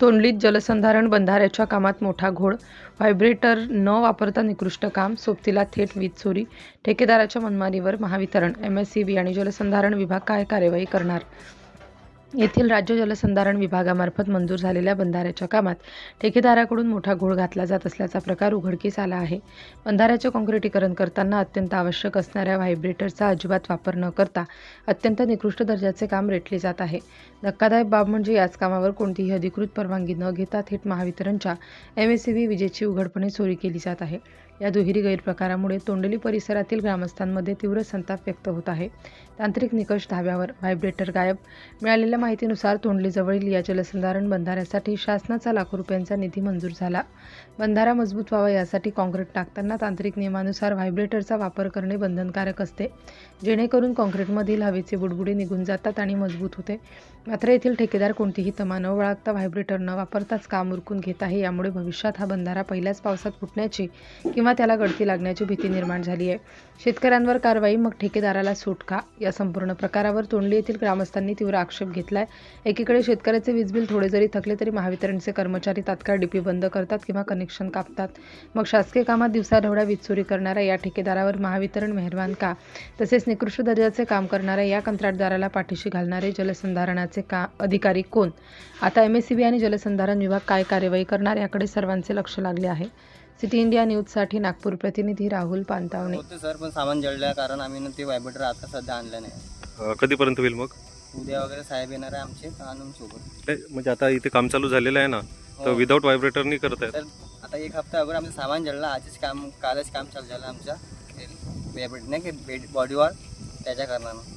तोंडलीत जलसंधारण बंधाऱ्याच्या कामात मोठा घोळ, व्हायब्रेटर न वापरता निकृष्ट काम, सोबतीला थेट वीज चोरी, ठेकेदाराच्या मनमानीवर महावितरण, एमएसईबी आणि जलसंधारण विभाग काय कार्यवाही करणार? येथील राज्य जलसंधारण विभागामार्फत मंजूर झालेल्या बंधाऱ्याच्या कामात ठेकेदाराकडून मोठा घोळ घातला जात असल्याचा प्रकार उघडकीस आला आहे. बंधाऱ्याचे काँक्रिटीकरण करताना अत्यंत आवश्यक असणाऱ्या व्हायब्रेटरचा अजिबात वापर न करता अत्यंत निकृष्ट दर्जाचे काम रेटले जात आहे. धक्कादायक बाब म्हणजे याच कामावर कोणतीही अधिकृत परवानगी न घेता थेट महावितरणच्या एमएसईबी विजेची उघडपणे चोरी केली जात आहे. या दुहेरी गैरप्रकारामुळे तोंडली परिसरातील ग्रामस्थांमध्ये तीव्र संताप व्यक्त होत आहे. तांत्रिक निकष धाब्यावर, व्हायब्रेटर गायब. मिळालेल्या माहितीनुसार तोंडलीजवळील या जलसंधारण बंधाऱ्यासाठी शासनाचा लाखो रुपयांचा निधी मंजूर झाला. बंधारा मजबूत व्हावा यासाठी काँक्रीट टाकताना तांत्रिक नियमानुसार व्हायब्रेटरचा वापर करणे बंधनकारक असते, जेणेकरून काँक्रीटमधील हवेचे बुडबुडे निघून जातात आणि मजबूत होते. मात्र येथील ठेकेदार कोणतीही तमा न बाळगता व्हायब्रेटर न वापरताच काम उरकून घेत आहे. यामुळे भविष्यात हा बंधारा पहिल्याच पावसात फुटण्याची किंवा त्याला गळती लागण्याची भीती निर्माण झाली आहे. शेतकऱ्यांवर कारवाई, मग ठेकेदाराला सूट का? या संपूर्ण प्रकारावर तोंडली येथील ग्रामस्थांनी तीव्र आक्षेप घेतलाय. एकीकडे शेतकऱ्याचे वीज बिल थोडे जरी थकले तरी महावितरणचे कर्मचारी तात्काळ डीपी बंद करतात किंवा कनेक्शन कापतात. मग शासकीय कामात दिवसाढवळ्या वीज चोरी करणाऱ्या या ठेकेदारावर महावितरण मेहरबान का? तसेच निकृष्ट दर्जाचे काम करणाऱ्या या कंत्राटदाराला पाठीशी घालणारे जलसंधारणाचे अधिकारी कोण? आता एमएसईबी आणि जलसंधारण विभाग काय कार्यवाही करणार याकडे सर्वांचे लक्ष लागले आहे. सिटी इंडिया न्यूजसाठी नागपूर प्रतिनिधी राहुल पानतावणे. होते सर, पण सामान जळल्या कारण आम्ही ते व्हायब्रेटर आता सध्या आणलं नाही. कधीपर्यंत होईल मग? उद्या वगैरे साहेब येणार आहे आमचे आणून सोबत. म्हणजे आता इथे काम चालू झालेलं आहे ना, तर विदाऊट व्हायब्रेटरनी करत आहेत. तर आता एक हप्ता अगोदर आमचं सामान जळलं. कालच काम चालू झालं आमच्या व्हायब्रेटर नाही की बॉडी वॉल, त्याच्या कारणानं.